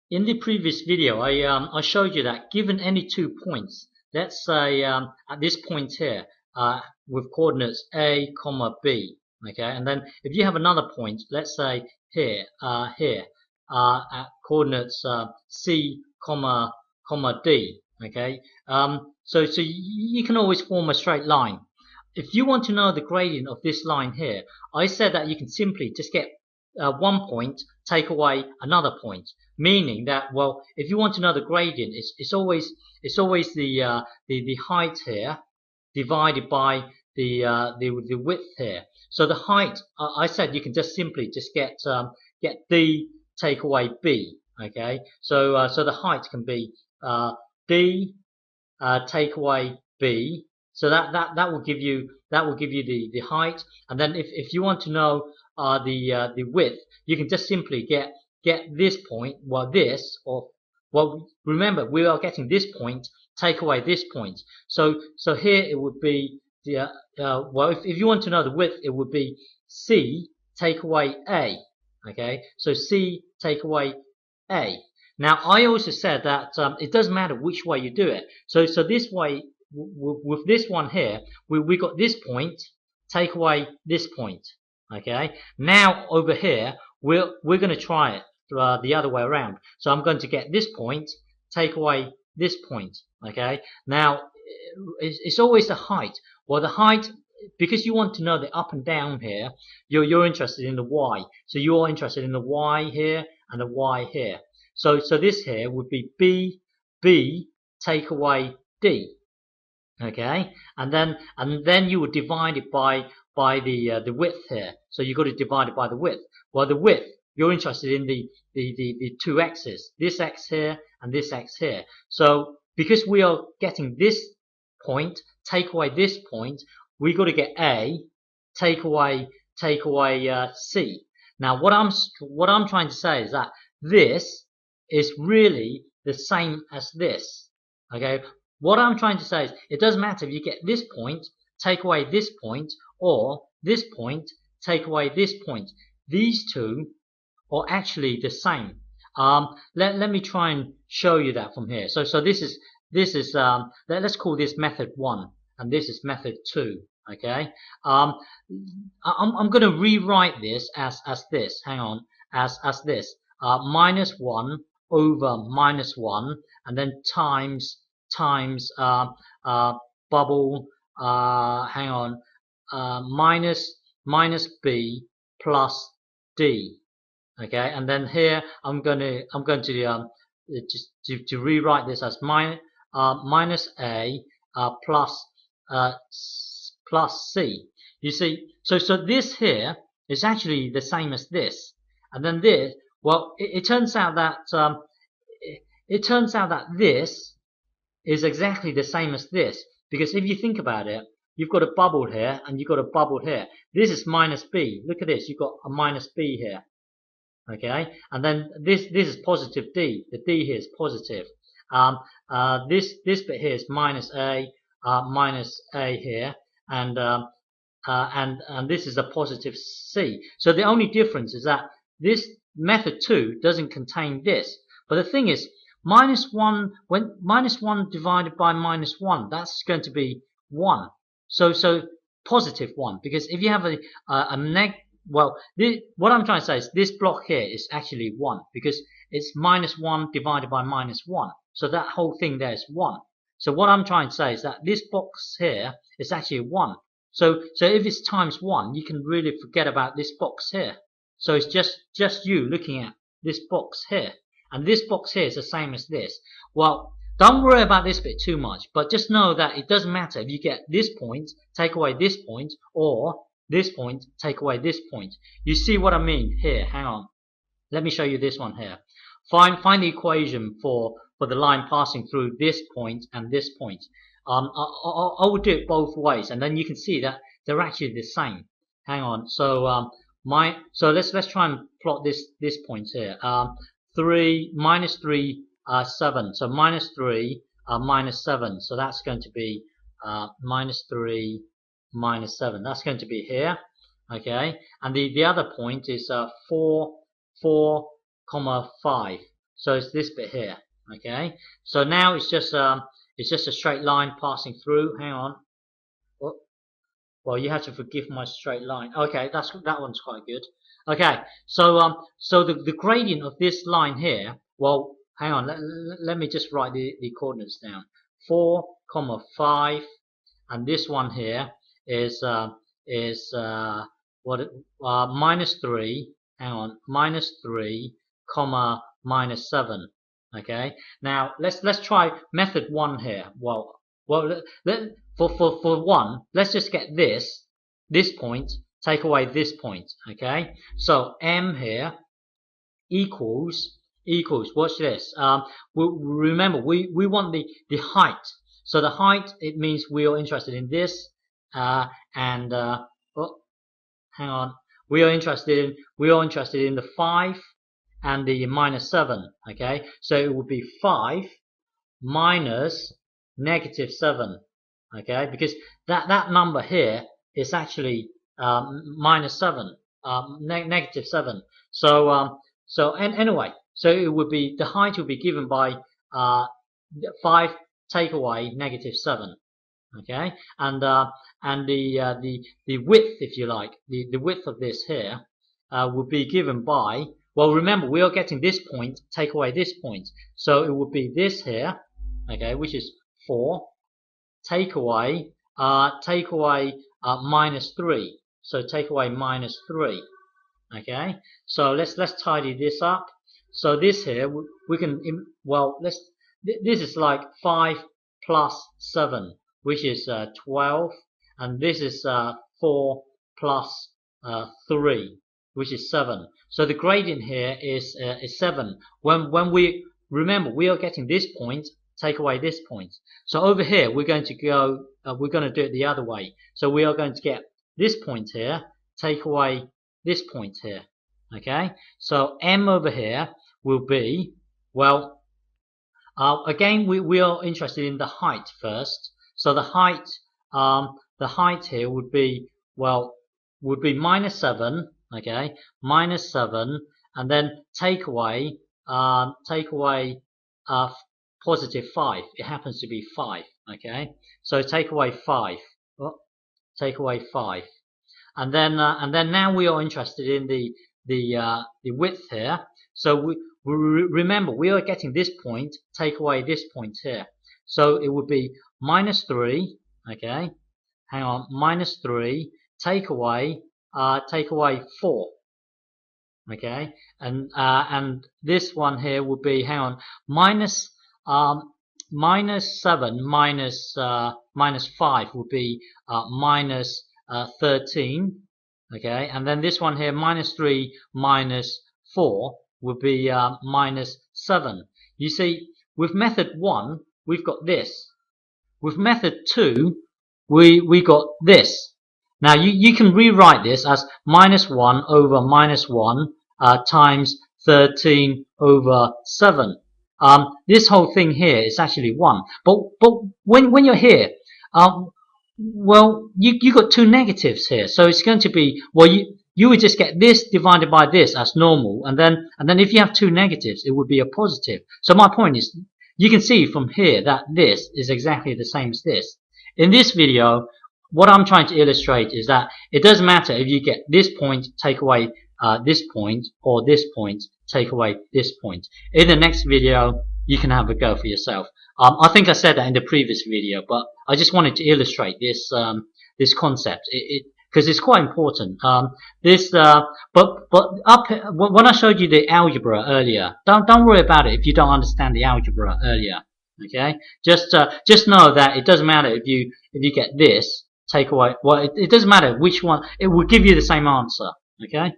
In the previous video, I showed you that given any 2 points, let's say at this point here, with coordinates a, comma b, okay, and then if you have another point, let's say here, at coordinates c, comma d, okay, so you can always form a straight line. If you want to know the gradient of this line here, I said that you can simply just get 1 point, take away another point, meaning that, well, if you want to know the gradient, it's always the height here divided by the width here. So the height, I said you can just simply just get d take away b. Okay, so the height can be d take away b. So that will give you the height. And then if you want to know the width, you can just simply get this point, well, this, or, well, remember, we are getting this point, take away this point. So here it would be the well, if you want to know the width, it would be c take away a. Okay, so c take away a. Now I also said that it doesn't matter which way you do it. So this way, with this one here, we got this point, take away this point. Okay, now over here we're going to try it the other way around. So I'm going to get this point, take away this point. Okay, now it's always the height. Well, the height, because you want to know the up and down here, you're interested in the y. So you're interested in the y here and the y here. So this here would be b take away d. Okay, and then you would divide it by the width here. So you've got to divide it by the width. Well, the width, you're interested in the two x's, this x here and this x here. So because we are getting this point, take away this point, we got to get a, take away c. Now what I'm trying to say is that this is really the same as this. Okay, what I'm trying to say is it doesn't matter if you get this point, take away this point, or this point, take away this point. These two are actually the same. Let me try and show you that from here. So this is let's call this method 1, and this is method 2. Okay, I'm going to rewrite this as this. Hang on, as this minus 1 over minus 1, and then times bubble hang on minus b plus d. Okay, and then here I'm going to just to rewrite this as minus a plus c. You see, so this here is actually the same as this, and then this. Well, it turns out that this is exactly the same as this, because if you think about it, you've got a bubble here and you've got a bubble here. This is minus b. Look at this. You've got a minus b here. Okay, and then this is positive d. The d here is positive. This bit here is minus a here, and this is a positive c. So the only difference is that this method 2 doesn't contain this. But the thing is, minus 1, when minus 1 divided by minus 1, that's going to be 1. So positive 1, because if you have well, what I'm trying to say is this block here is actually 1, because it's minus 1 divided by minus 1. So that whole thing there is 1. So what I'm trying to say is that this box here is actually 1. So if it's times 1, you can really forget about this box here. So it's just you looking at this box here. And this box here is the same as this. Well, don't worry about this bit too much, but just know that it doesn't matter if you get this point, take away this point, or this point, take away this point. You see what I mean here? Hang on. Let me show you this one here. Find the equation for the line passing through this point and this point. I will do it both ways, and then you can see that they're actually the same. Hang on. So so let's try and plot this point here. 3 minus 3 7. So minus 3 minus 7. So that's going to be minus 3 minus 7. That's going to be here. Okay, and the other point is 4 comma 5. So it's this bit here. Okay. So now it's just a straight line passing through. Hang on. Oh, well, you have to forgive my straight line. Okay, that one's quite good. Okay, so so the gradient of this line here. Well, hang on. Let me just write the coordinates down. 4, 5, and this one here is what -3. Hang on, -3, -7. Okay. Now let's try method 1 here. Well, for 1, let's just get this point, take away this point. Okay. So m here equals watch this. Remember we want the height. So the height, it means we are interested in this and oh, hang on. We are interested in the 5 and the -7. Okay, so it would be 5 minus -7. Okay, because that number here is actually -7, -7. So anyway, so it would be the height would be given by 5 take away -7. Okay, and the width, if you like, the width of this here would be given by, well, remember we are getting this point, take away this point, so it would be this here, okay, which is 4, take away -3, so take away -3, okay. So let's tidy this up. So this here we can, well, this is like 5 plus 7, which is 12, and this is 4 plus 3, which is 7. So the gradient here is 7. When we remember we are getting this point, take away this point. So over here we're going to go, we're going to do it the other way. So we are going to get this point here, take away this point here. Okay. So m over here will be, well, again we are interested in the height first. So the height here would be, well, would be -7, okay, -7, and then take away +5. It happens to be 5, okay. So take away 5. Oh, take away 5, and then now we are interested in the width here. So we remember we are getting this point, take away this point here. So it would be -3, okay. Hang on, -3, take away 4, okay. And this one here would be, hang on, -7 -5 would be -13, okay. And then this one here, -3 -4 would be -7. You see, with method 1 we've got this. With method 2 we got this. Now you can rewrite this as -1 over -1 times 13 over 7. This whole thing here is actually 1. But when you're here, well, you got two negatives here, so it's going to be, well, you would just get this divided by this as normal, and then if you have two negatives, it would be a positive. So my point is, you can see from here that this is exactly the same as this. In this video, what I'm trying to illustrate is that it doesn't matter if you get this point, take away this point, or this point, take away this point. In the next video, you can have a go for yourself. I think I said that in the previous video, but I just wanted to illustrate this this concept, because it's quite important. But up when I showed you the algebra earlier, don't worry about it if you don't understand the algebra earlier. Okay, just know that it doesn't matter if you get this, take away. Well, it doesn't matter which one. It will give you the same answer. Okay.